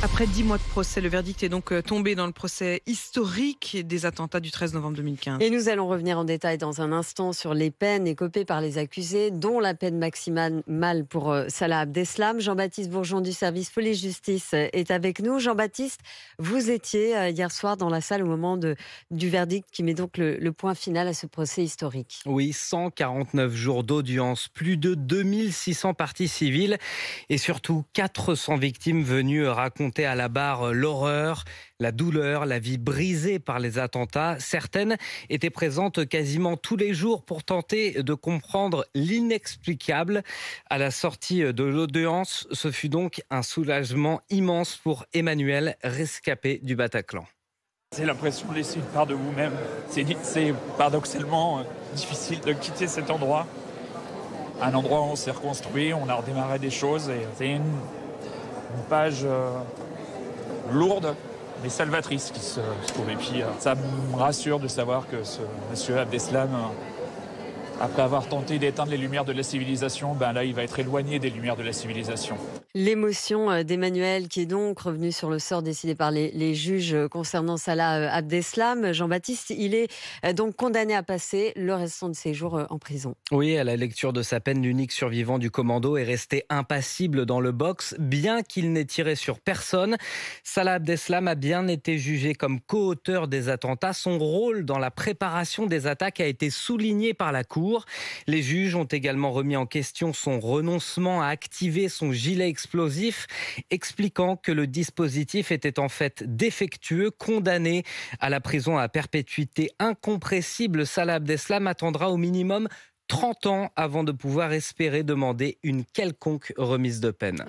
Après 10 mois de procès, le verdict est donc tombé dans le procès historique des attentats du 13 novembre 2015. Et nous allons revenir en détail dans un instant sur les peines écopées par les accusés, dont la peine maximale pour Salah Abdeslam. Jean-Baptiste Bourgeon du service police-justice est avec nous. Jean-Baptiste, vous étiez hier soir dans la salle au moment du verdict qui met donc le point final à ce procès historique. Oui, 149 jours d'audience, plus de 2600 parties civiles et surtout 400 victimes venues raconter à la barre l'horreur, la douleur, la vie brisée par les attentats. Certaines étaient présentes quasiment tous les jours pour tenter de comprendre l'inexplicable. À la sortie de l'audience, ce fut donc un soulagement immense pour Emmanuel, rescapé du Bataclan. C'est l'impression de laisser une part de vous-même. C'est paradoxalement difficile de quitter cet endroit. Un endroit où on s'est reconstruit, on a redémarré des choses. Et c'est une page lourde, mais salvatrice qui se trouve. Et puis ça me rassure de savoir que ce monsieur Abdeslam, après avoir tenté d'éteindre les lumières de la civilisation, là il va être éloigné des lumières de la civilisation. L'émotion d'Emmanuel qui est donc revenu sur le sort décidé par les juges concernant Salah Abdeslam. Jean-Baptiste, il est donc condamné à passer le restant de ses jours en prison. Oui, à la lecture de sa peine, l'unique survivant du commando est resté impassible dans le box, bien qu'il n'ait tiré sur personne. Salah Abdeslam a bien été jugé comme co-auteur des attentats. Son rôle dans la préparation des attaques a été souligné par la Cour. Les juges ont également remis en question son renoncement à activer son gilet explosif, expliquant que le dispositif était en fait défectueux. Condamné à la prison à perpétuité incompressible, Salah Abdeslam attendra au minimum 30 ans avant de pouvoir espérer demander une quelconque remise de peine.